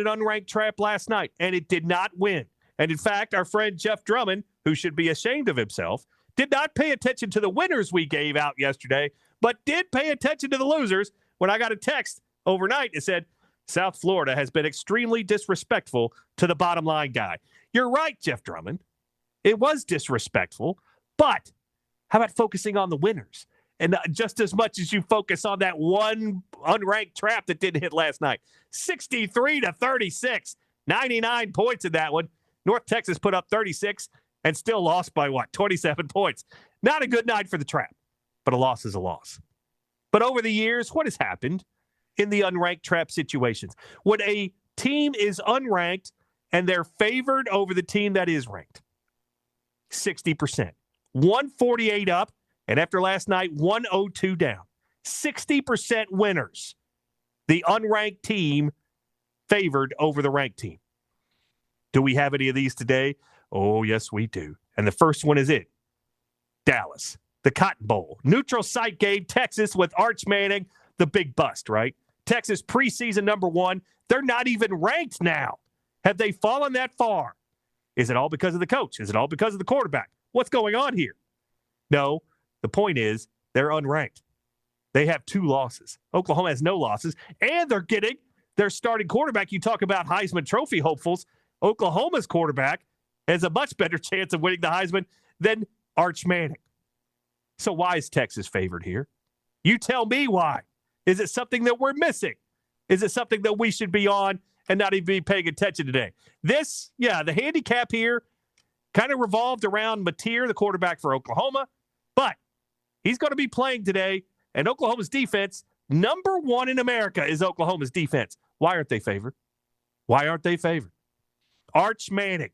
unranked trap last night, and it did not win. And in fact, our friend Jeff Drummond, who should be ashamed of himself, did not pay attention to the winners we gave out yesterday, but did pay attention to the losers when I got a text overnight that said, South Florida has been extremely disrespectful to the bottom line guy. You're right, Jeff Drummond. It was disrespectful, but how about focusing on the winners? And just as much as you focus on that one unranked trap that didn't hit last night. 63-36, 99 points in that one. North Texas put up 36 and still lost by, 27 points. Not a good night for the trap, but a loss is a loss. But over the years, what has happened in the unranked trap situations? When a team is unranked and they're favored over the team that is ranked, 60%. 148 up. And after last night, 102 down. 60% winners. The unranked team favored over the ranked team. Do we have any of these today? Oh, yes, we do. And the first one is it. Dallas, the Cotton Bowl. Neutral site game, Texas with Arch Manning, the big bust, right? Texas preseason number 1. They're not even ranked now. Have they fallen that far? Is it all because of the coach? Is it all because of the quarterback? What's going on here? No. The point is, they're unranked. They have 2 losses. Oklahoma has no losses, and they're getting their starting quarterback. You talk about Heisman Trophy hopefuls. Oklahoma's quarterback has a much better chance of winning the Heisman than Arch Manning. So why is Texas favored here? You tell me why. Is it something that we're missing? Is it something that we should be on and not even be paying attention today? The handicap here kind of revolved around Mateer, the quarterback for Oklahoma, but he's going to be playing today, and Oklahoma's defense, number 1 in America is Oklahoma's defense. Why aren't they favored? Why aren't they favored? Arch Manning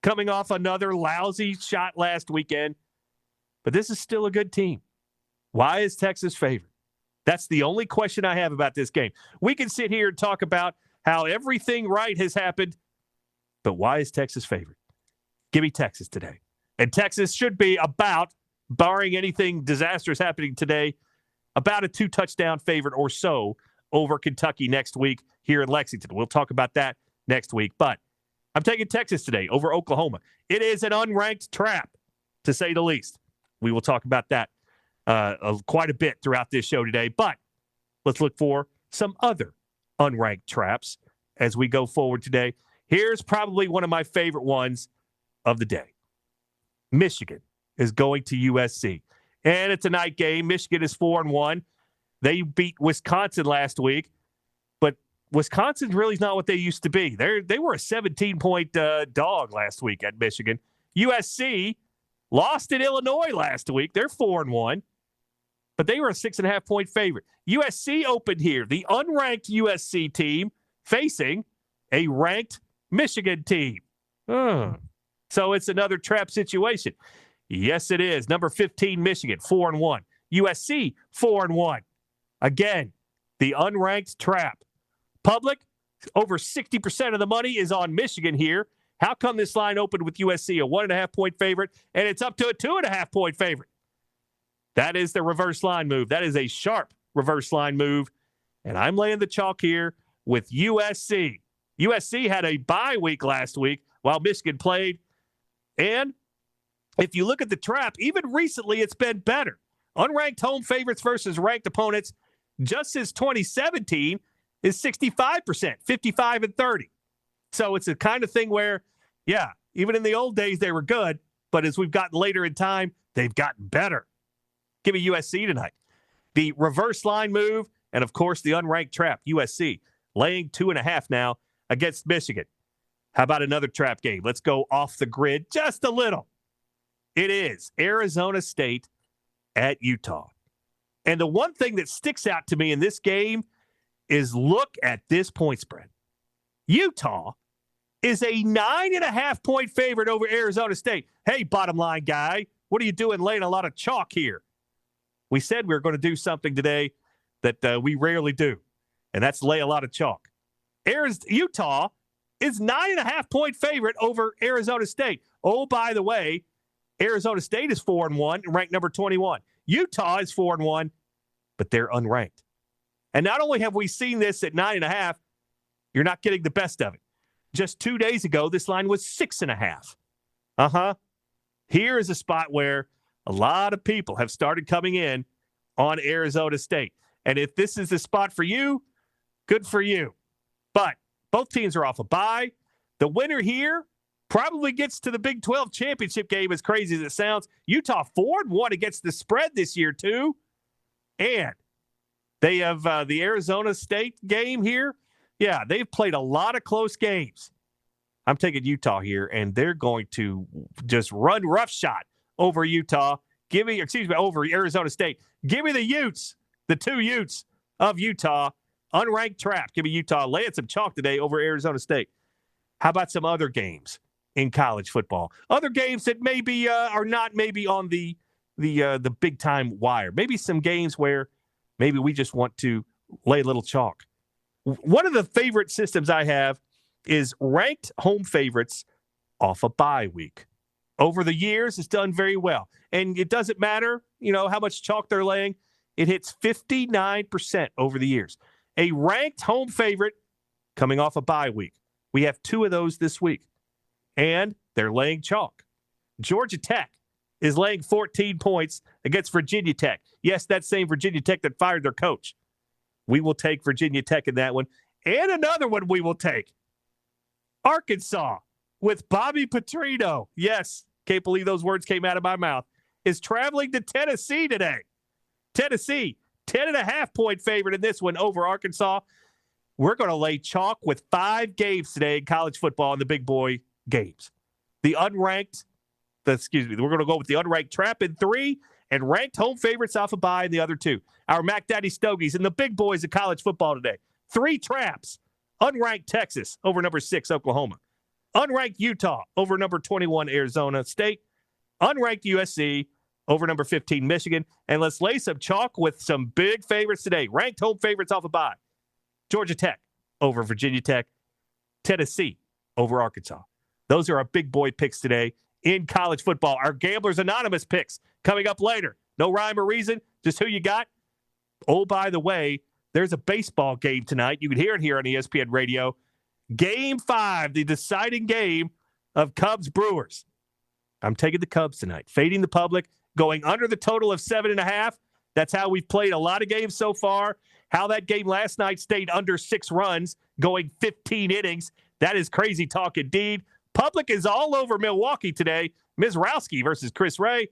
coming off another lousy shot last weekend, but this is still a good team. Why is Texas favored? That's the only question I have about this game. We can sit here and talk about how everything right has happened, but why is Texas favored? Give me Texas today. And Texas should be about, barring anything disastrous happening today, about a 2-touchdown favorite or so over Kentucky next week here in Lexington. We'll talk about that next week. But I'm taking Texas today over Oklahoma. It is an unranked trap, to say the least. We will talk about that quite a bit throughout this show today. But let's look for some other unranked traps as we go forward today. Here's probably one of my favorite ones of the day. Michigan is going to USC. And it's a night game. Michigan is 4-1. They beat Wisconsin last week. But Wisconsin really is not what they used to be. They were a 17-point dog last week at Michigan. USC lost in Illinois last week. They're 4-1. But they were a 6.5-point favorite. USC opened here. The unranked USC team facing a ranked Michigan team. So it's another trap situation. Yes, it is. Number 15, Michigan, 4-1. USC, 4-1. Again, the unranked trap. Public, over 60% of the money is on Michigan here. How come this line opened with USC, a 1.5-point favorite, and it's up to a 2.5-point favorite? That is the reverse line move. That is a sharp reverse line move, and I'm laying the chalk here with USC. USC had a bye week last week while Michigan played, and if you look at the trap, even recently it's been better. Unranked home favorites versus ranked opponents just since 2017 is 65%, 55 and 30. So it's a kind of thing where, yeah, even in the old days they were good, but as we've gotten later in time, they've gotten better. Give me USC tonight. The reverse line move, and of course the unranked trap, USC, laying 2.5 now against Michigan. How about another trap game? Let's go off the grid just a little. It is Arizona State at Utah. And the one thing that sticks out to me in this game is look at this point spread. Utah is a 9.5-point favorite over Arizona State. Hey, bottom line guy, what are you doing laying a lot of chalk here? We said we were going to do something today that we rarely do, and that's lay a lot of chalk. Utah is 9.5-point favorite over Arizona State. Oh, by the way, Arizona State is 4-1 and ranked number 21. Utah is 4-1, but they're unranked. And not only have we seen this at 9.5, you're not getting the best of it. Just 2 days ago, this line was 6.5. Here is a spot where a lot of people have started coming in on Arizona State. And if this is the spot for you, good for you. But both teams are off a bye. The winner here probably gets to the Big 12 championship game, as crazy as it sounds. Utah 4-1 against the spread this year, too. And they have the Arizona State game here. Yeah, they've played a lot of close games. I'm taking Utah here, and they're going to just run roughshod over Utah. Over Arizona State. Give me the Utes, the 2 Utes of Utah. Unranked trap. Give me Utah laying some chalk today over Arizona State. How about some other games in college football? Other games that maybe are not maybe on the big time wire. Maybe some games where maybe we just want to lay a little chalk. One of the favorite systems I have is ranked home favorites off a bye week. Over the years, it's done very well. And it doesn't matter, how much chalk they're laying. It hits 59% over the years. A ranked home favorite coming off a bye week. We have 2 of those this week. And they're laying chalk. Georgia Tech is laying 14 points against Virginia Tech. Yes, that same Virginia Tech that fired their coach. We will take Virginia Tech in that one. And another one we will take. Arkansas with Bobby Petrino. Yes, can't believe those words came out of my mouth. Is traveling to Tennessee today. Tennessee, 10.5-point favorite in this one over Arkansas. We're going to lay chalk with 5 games today in college football in the big boy games. We're going to go with the unranked trap in 3 and ranked home favorites off a bye in the other 2. Our Mac Daddy Stogies and the big boys of college football today. 3 traps. Unranked Texas over number 6 Oklahoma. Unranked Utah over number 21 Arizona State. Unranked USC over number 15 Michigan. And let's lay some chalk with some big favorites today. Ranked home favorites off a bye. Georgia Tech over Virginia Tech. Tennessee over Arkansas. Those are our big boy picks today in college football. Our Gamblers Anonymous picks coming up later. No rhyme or reason, just who you got. Oh, by the way, there's a baseball game tonight. You can hear it here on ESPN Radio. Game 5, the deciding game of Cubs-Brewers. I'm taking the Cubs tonight. Fading the public, going under the total of 7.5. That's how we've played a lot of games so far. How that game last night stayed under 6 runs, going 15 innings. That is crazy talk indeed. Public is all over Milwaukee today. Mizrowski versus Chris Ray.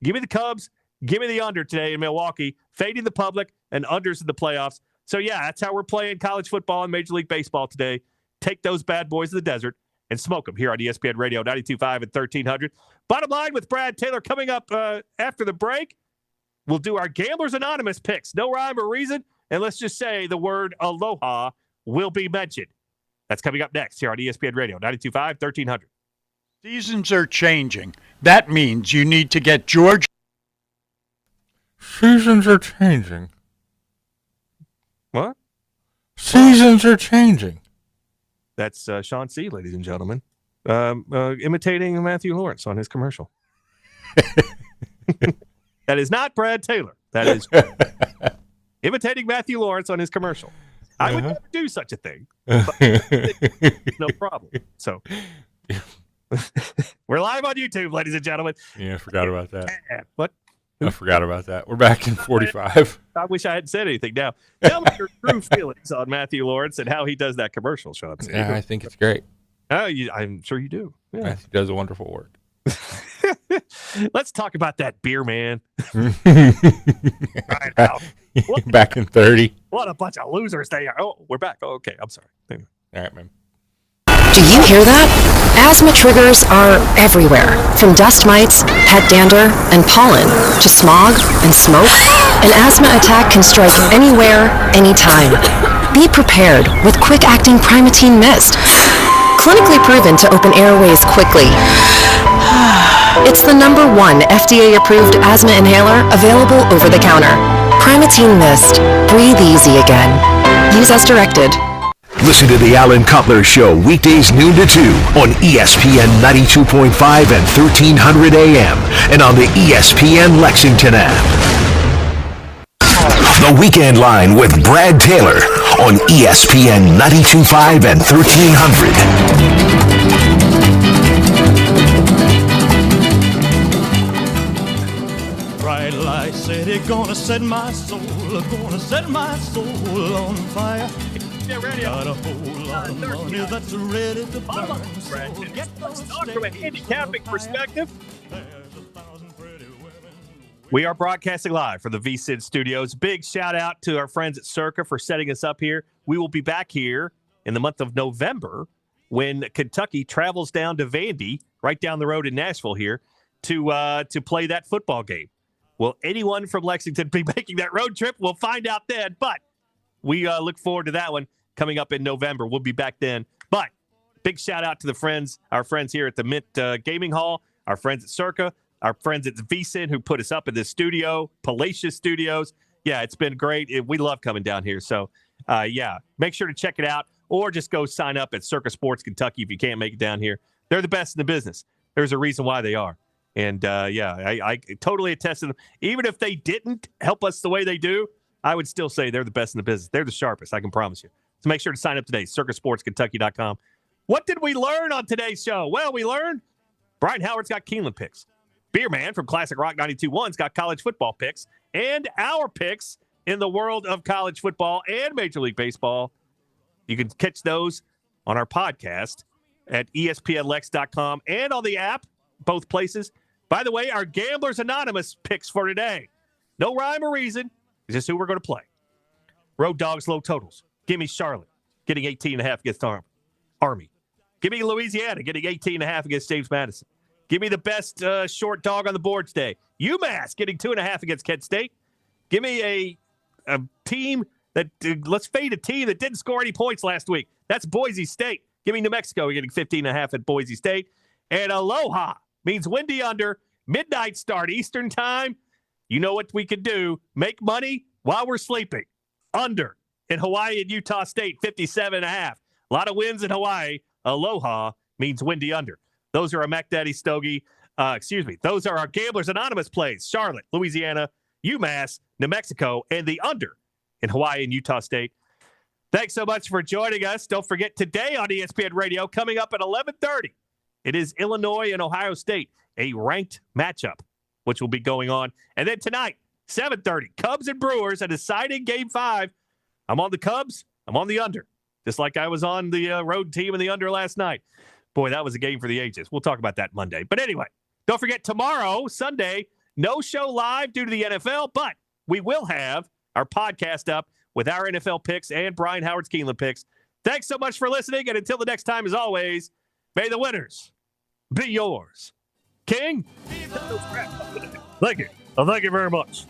Give me the Cubs. Give me the under today in Milwaukee. Fading the public and unders in the playoffs. So, yeah, that's how we're playing college football and Major League Baseball today. Take those bad boys of the desert and smoke them here on ESPN Radio 92.5 and 1300. Bottom line with Brad Taylor coming up after the break. We'll do our Gamblers Anonymous picks. No rhyme or reason. And let's just say the word aloha will be mentioned. That's coming up next here on ESPN Radio 92.5, 1300. Seasons are changing. That means you need to get George. Seasons are changing. What? Seasons are changing. That's Sean C., ladies and gentlemen, imitating Matthew Lawrence on his commercial. That is not Brad Taylor. That is imitating Matthew Lawrence on his commercial. I would never do such a thing. But no problem. So we're live on YouTube, ladies and gentlemen. Yeah, I forgot about that. What? I forgot about that. We're back in 45. I wish I hadn't said anything. Now, tell me your true feelings on Matthew Lawrence and how he does that commercial, Sean. Yeah, I think it's great. Oh, I'm sure you do. Yeah. He does a wonderful work. Let's talk about that beer, man. Back in 30. What a bunch of losers they are. Oh, we're back. Oh, okay, I'm sorry. All right, man. Do you hear that? Asthma triggers are everywhere. From dust mites, pet dander, and pollen, to smog and smoke, an asthma attack can strike anywhere, anytime. Be prepared with quick-acting Primatene Mist. Clinically proven to open airways quickly. It's the #1 FDA-approved asthma inhaler available over the counter. Primatene Mist. Breathe easy again. Use as directed. Listen to the Alan Cutler Show weekdays noon to 2 on ESPN 92.5 and 1300 AM and on the ESPN Lexington app. The Weekend Line with Brad Taylor on ESPN 92.5 and 1300. Bright light city, gonna set my soul on fire. Get ready. Got a whole lot of money that's ready to burn. Let's talk from a handicapping perspective. We are broadcasting live from the VSIN studios. Big shout out to our friends at Circa for setting us up here. We will be back here in the month of November when Kentucky travels down to Vandy, right down the road in Nashville here, to play that football game. Will anyone from Lexington be making that road trip? We'll find out then, but we look forward to that one coming up in November. We'll be back then. But big shout out to our friends here at the Mint Gaming Hall, our friends at Circa, our friends at VSIN who put us up in this studio, Palatius Studios. Yeah, it's been great. We love coming down here. So, make sure to check it out or just go sign up at Circa Sports Kentucky if you can't make it down here. They're the best in the business. There's a reason why they are. And, I totally attest to them. Even if they didn't help us the way they do, I would still say they're the best in the business. They're the sharpest, I can promise you. So make sure to sign up today, circusportskentucky.com. What did we learn on today's show? Well, we learned Brian Howard's got Keeneland picks. Beer Man from Classic Rock 92.1's got college football picks. And our picks in the world of college football and Major League Baseball. You can catch those on our podcast at ESPNLex.com and on the app, both places. By the way, our Gamblers Anonymous picks for today. No rhyme or reason. It's just who we're going to play. Road Dogs, low totals. Give me Charlotte, getting 18.5 against Army. Give me Louisiana, getting 18.5 against James Madison. Give me the best short dog on the board today. UMass, getting 2.5 against Kent State. Give me a team that, let's fade a team that didn't score any points last week. That's Boise State. Give me New Mexico, getting 15.5 at Boise State. And Aloha means windy under, midnight start Eastern time. You know what we can do. Make money while we're sleeping. Under in Hawaii and Utah State, 57.5. A lot of wins in Hawaii. Aloha means windy under. Those are our Mac Daddy Stogie. Those are our Gamblers Anonymous plays. Charlotte, Louisiana, UMass, New Mexico, and the under in Hawaii and Utah State. Thanks so much for joining us. Don't forget today on ESPN Radio, coming up at 11:30, it is Illinois and Ohio State, a ranked matchup, which will be going on. And then tonight, 7:30, Cubs and Brewers, a deciding Game 5. I'm on the Cubs. I'm on the under, just like I was on the road team in the under last night. Boy, that was a game for the ages. We'll talk about that Monday. But anyway, don't forget tomorrow, Sunday, no show live due to the NFL, but we will have our podcast up with our NFL picks and Brian Howard's Keeneland picks. Thanks so much for listening, and until the next time, as always, may the winners be yours. King? Thank you. Well, thank you very much.